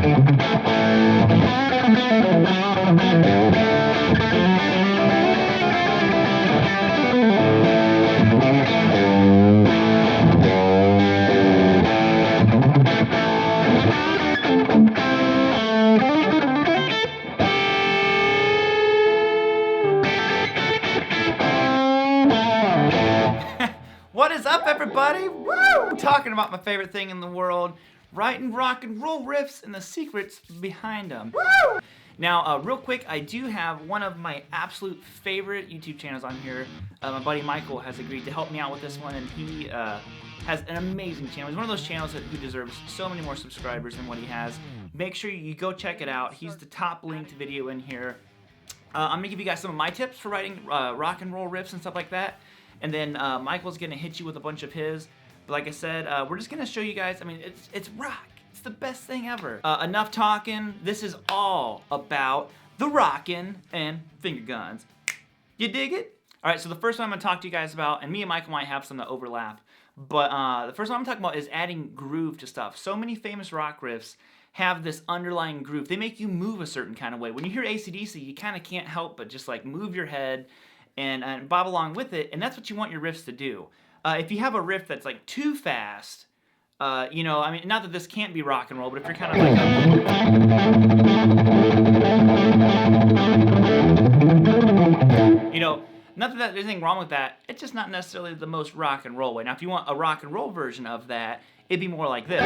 What is up, everybody? Woo! Talking about my favorite thing in the world, writing rock and roll riffs and the secrets behind them. Woo! Now, real quick, I do have one of my absolute favorite YouTube channels on here. My buddy Michael has agreed to help me out with this one, and he has an amazing channel. He's one of those channels who deserves so many more subscribers than what he has. Make sure you go check it out. He's the top linked video in here. I'm gonna give you guys some of my tips for writing rock and roll riffs and stuff like that. And then Michael's gonna hit you with a bunch of his. But like I said, we're just gonna show you guys, I mean, it's rock. It's the best thing ever. Enough talking. This is all about the rockin' and finger guns. You dig it? All right, so the first one I'm gonna talk to you guys about, and me and Michael might have some that overlap, but the first one I'm talking about is adding groove to stuff. So many famous rock riffs have this underlying groove. They make you move a certain kind of way. When you hear AC/DC, you kind of can't help but just like move your head and bob along with it, and that's what you want your riffs to do. If you have a riff that's like too fast, you know, I mean, not that this can't be rock and roll, but if you're kind of like, you know, not that there's anything wrong with that, it's just not necessarily the most rock and roll way. Now, if you want a rock and roll version of that, it'd be more like this.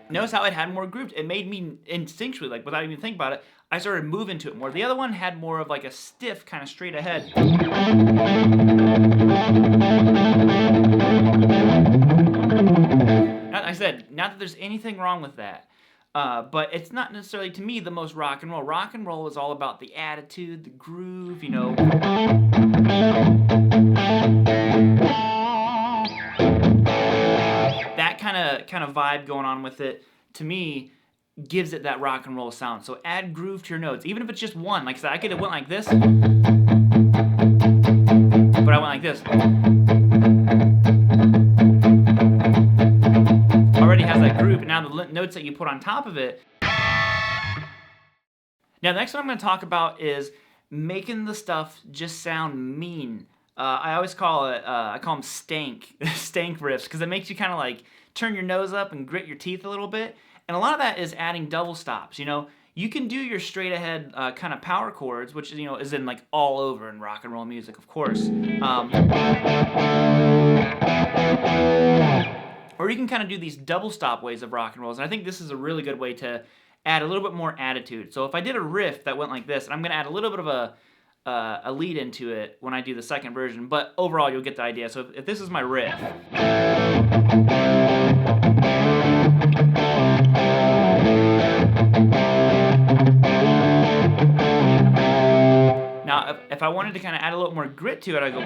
Notice how it had more groove. It made me instinctually, like without even thinking about it, I started moving to it more. The other one had more of like a stiff, kind of straight ahead. Like I said, not that there's anything wrong with that, but it's not necessarily, to me, the most rock and roll. Rock and roll is all about the attitude, the groove, you know. That kind of vibe going on with it, to me, gives it that rock and roll sound. So add groove to your notes, even if it's just one. Like I said, I could have went like this, but I went like this. Already has that groove, and now the notes that you put on top of it. Now, the next one I'm going to talk about is making the stuff just sound mean. I always call it, I call them stank riffs, because it makes you kind of like turn your nose up and grit your teeth a little bit. And a lot of that is adding double stops. You know, you can do your straight ahead kind of power chords, which, you know, is in like all over in rock and roll music, of course. Or you can kind of do these double stop ways of rock and rolls. And I think this is a really good way to add a little bit more attitude. So if I did a riff that went like this, and I'm going to add a little bit of a lead into it when I do the second version, but overall you'll get the idea. So if this is my riff, now if I wanted to kind of add a little more grit to it, I go,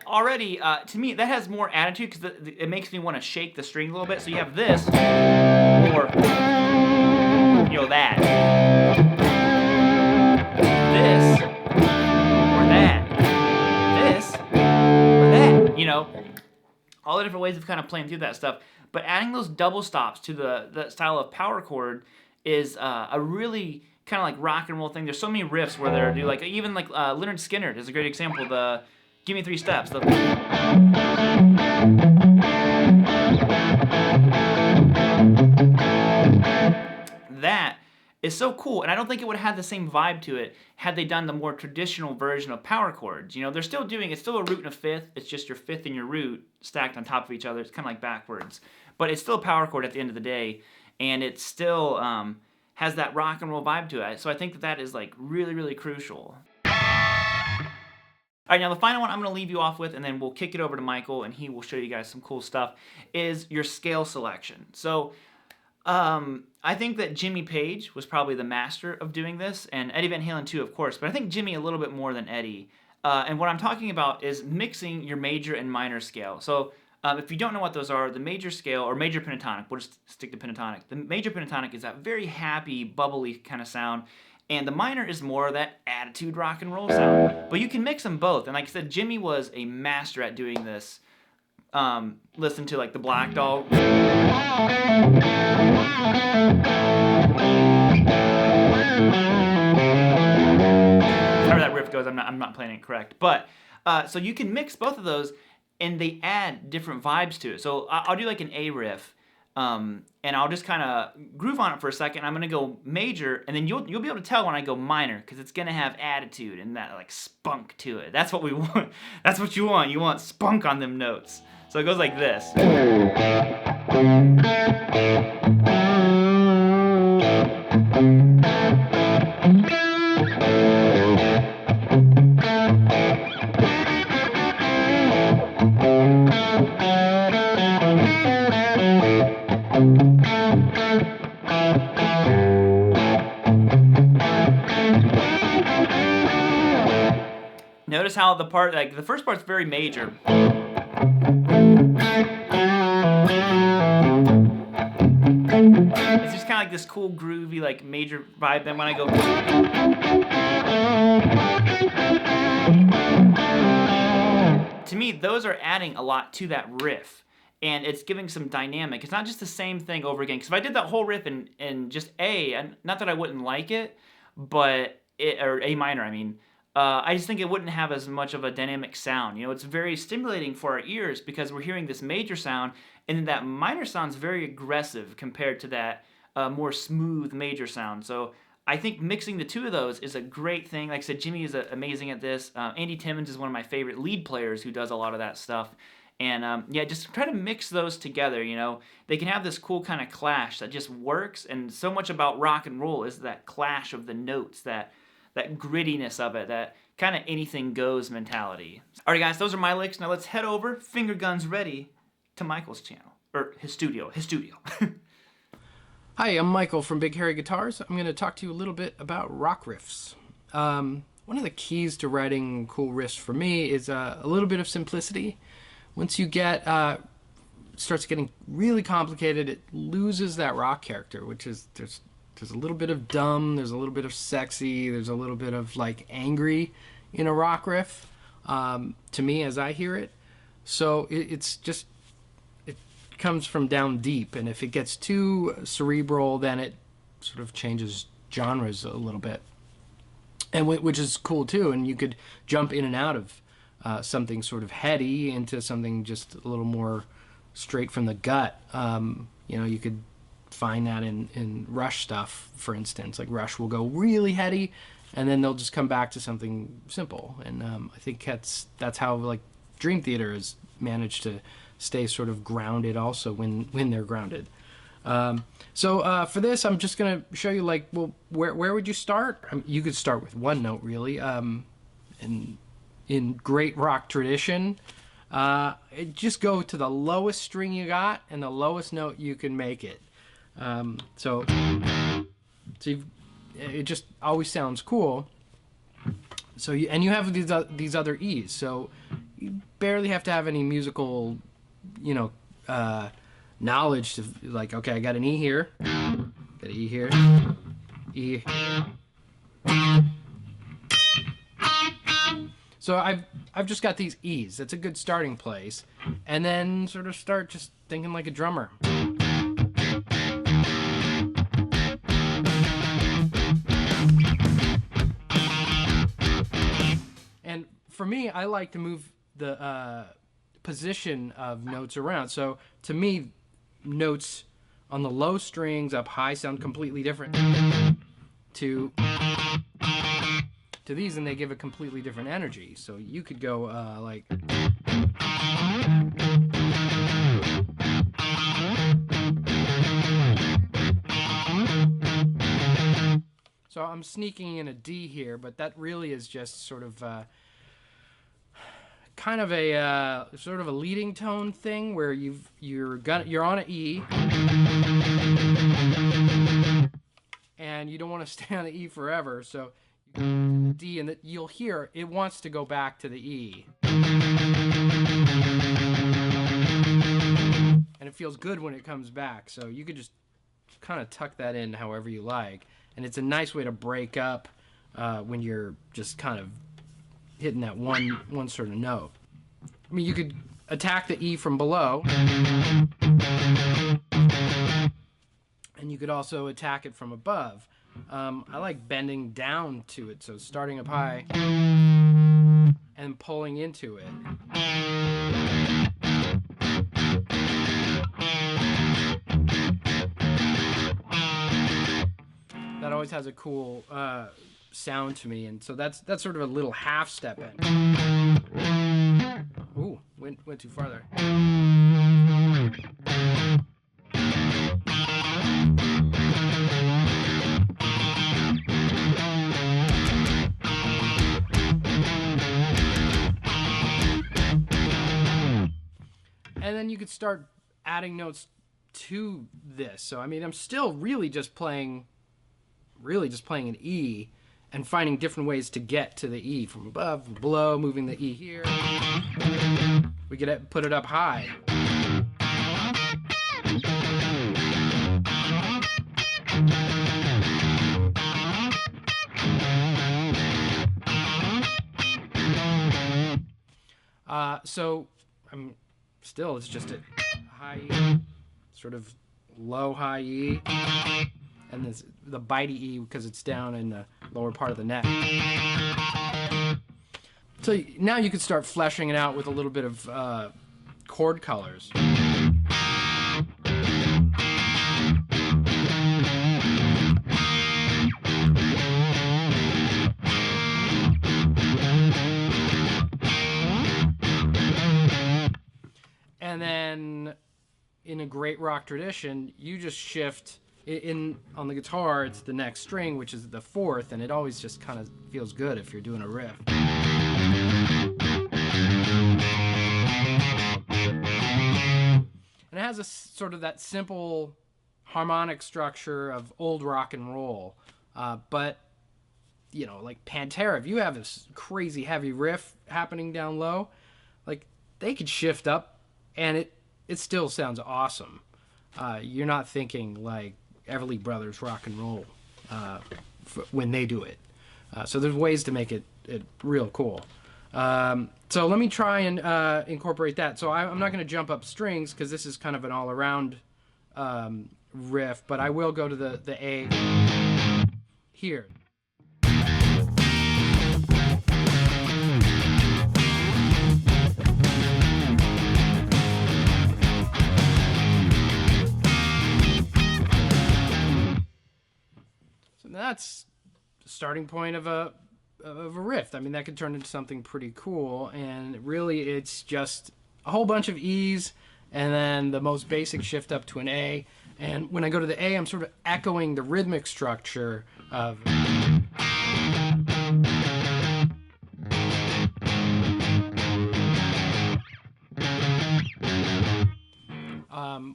already, to me, that has more attitude because it makes me want to shake the string a little bit. So you have this, or, you know, that. This, or that. This, or that. You know, all the different ways of kind of playing through that stuff. But adding those double stops to the style of power chord is a really kind of like rock and roll thing. There's so many riffs where they're like, even like Leonard Skinner is a great example. The Give Me 3 Steps. That is so cool, and I don't think it would have had the same vibe to it had they done the more traditional version of power chords. You know, they're still doing, it's still a root and a fifth. It's just your fifth and your root stacked on top of each other. It's kind of like backwards, but it's still a power chord at the end of the day. and it still has that rock and roll vibe to it. So I think that that is like really, really crucial. All right, now the final one I'm going to leave you off with, and then we'll kick it over to Michael, and he will show you guys some cool stuff, is your scale selection. So I think that Jimmy Page was probably the master of doing this, and Eddie Van Halen too, of course, but I think Jimmy a little bit more than Eddie. And what I'm talking about is mixing your major and minor scale. So if you don't know what those are, the major scale, or major pentatonic, we'll just stick to pentatonic. The major pentatonic is that very happy, bubbly kind of sound, and the minor is more of that attitude rock and roll sound. But you can mix them both, and like I said, Jimmy was a master at doing this. Listen to like the Black Dog. However that riff goes, I'm not playing it correct. But so you can mix both of those, and they add different vibes to it. So I'll do like an A riff, and I'll just kind of groove on it for a second. I'm gonna go major, and then you'll be able to tell when I go minor, because it's gonna have attitude and that like spunk to it. That's what we want. That's what you want. You want spunk on them notes. So it goes like this. Notice how the part, like the first part's very major. It's just kind of like this cool, groovy, like major vibe. Then when I go, to me, those are adding a lot to that riff, and it's giving some dynamic. It's not just the same thing over again. Because if I did that whole riff in just A, and not that I wouldn't like it, but or A minor, I mean. I just think it wouldn't have as much of a dynamic sound. You know, it's very stimulating for our ears because we're hearing this major sound, and then that minor sound's very aggressive compared to that more smooth major sound. So I think mixing the two of those is a great thing. Like I said, Jimmy is amazing at this. Andy Timmons is one of my favorite lead players who does a lot of that stuff. And yeah, just try to mix those together, you know. They can have this cool kind of clash that just works, and so much about rock and roll is that clash of the notes, that grittiness of it, that kind of anything goes mentality. Alright guys, those are my licks. Now let's head over, finger guns ready, to Michael's channel. Or his studio. Hi, I'm Michael from Big Hairy Guitars. I'm going to talk to you a little bit about rock riffs. One of the keys to writing cool riffs for me is a little bit of simplicity. Once you get, it starts getting really complicated, it loses that rock character, which is, there's a little bit of dumb, there's a little bit of sexy, there's a little bit of like angry in a rock riff, to me as I hear it. So it's just, it comes from down deep, and if it gets too cerebral, then it sort of changes genres a little bit, and which is cool too. And you could jump in and out of something sort of heady into something just a little more straight from the gut. You know, you could find that in Rush stuff, for instance. Like Rush will go really heady, and then they'll just come back to something simple. And I think that's how like Dream Theater has managed to stay sort of grounded also when they're grounded. So for this, I'm just gonna show you like, well, where would you start? You could start with one note, really. In great rock tradition, just go to the lowest string you got and the lowest note you can make it. So it just always sounds cool. So you have these other E's, so you barely have to have any musical, you know, knowledge to like, okay, I got an E here, got an E here, E. So I've just got these E's. That's a good starting place, and then sort of start just thinking like a drummer. And for me, I like to move the position of notes around. So to me, notes on the low strings up high sound completely different to these, and they give a completely different energy. So you could go like, So I'm sneaking in a D here, but that really is just sort of kind of a sort of a leading tone thing where you're on an E, and you don't want to stay on the E forever. So you go to the D, and you'll hear it wants to go back to the E, and it feels good when it comes back. So you could just kind of tuck that in however you like, and it's a nice way to break up when you're just kind of hitting that one sort of note. I mean, you could attack the E from below, and you could also attack it from above. I like bending down to it, so starting up high and pulling into it. That always has a cool sound to me, and so that's sort of a little half step in. Ooh, went too far there. And then you could start adding notes to this. So I mean, I'm still really just playing an E and finding different ways to get to the E from above, from below, moving the E here. We could put it up high. So I'm still, it's just a high E, sort of low high E, and this, the bitey E because it's down in the lower part of the neck. So now you can start fleshing it out with a little bit of chord colors. And then in a great rock tradition, you just shift on the guitar, it's the next string, which is the fourth, and it always just kind of feels good if you're doing a riff. And it has a sort of that simple harmonic structure of old rock and roll, but you know, like Pantera, if you have this crazy heavy riff happening down low, like they could shift up and it still sounds awesome. You're not thinking like Everly Brothers rock and roll when they do it. So there's ways to make it real cool. So let me try and incorporate that. So I'm not going to jump up strings because this is kind of an all-around riff, but I will go to the A here. That's the starting point of a riff. I mean, that could turn into something pretty cool, and really it's just a whole bunch of E's and then the most basic shift up to an A. And when I go to the A, I'm sort of echoing the rhythmic structure of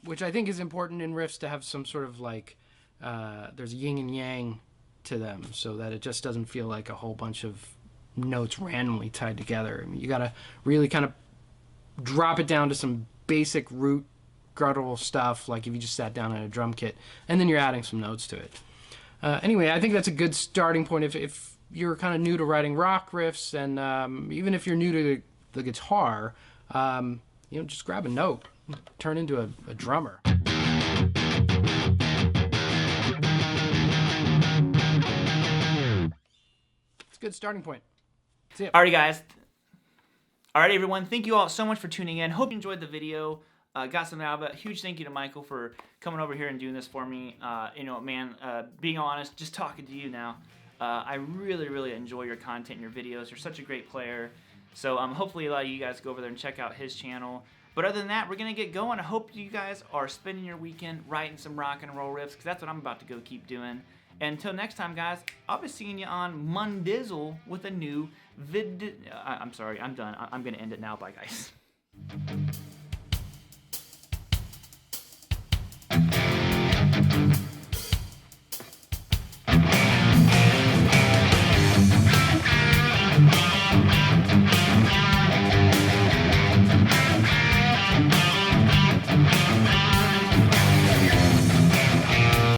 which I think is important in riffs to have some sort of like there's yin and yang to them, so that it just doesn't feel like a whole bunch of notes randomly tied together. I mean, you gotta really kind of drop it down to some basic root guttural stuff, like if you just sat down on a drum kit, and then you're adding some notes to it. Anyway, I think that's a good starting point if you're kind of new to writing rock riffs, and even if you're new to the guitar, you know, just grab a note, turn into a drummer. Good starting point. That's it. Alrighty, guys. Alrighty, everyone. Thank you all so much for tuning in. Hope you enjoyed the video. Got something out of it. Huge thank you to Michael for coming over here and doing this for me. You know, man, being honest, just talking to you now, I really, really enjoy your content and your videos. You're such a great player. So hopefully a lot of you guys go over there and check out his channel. But other than that, we're going to get going. I hope you guys are spending your weekend writing some rock and roll riffs, because that's what I'm about to go keep doing. And until next time, guys, I'll be seeing you on Mondizzle with a new I'm sorry, I'm done. I'm gonna end it now. Bye, guys.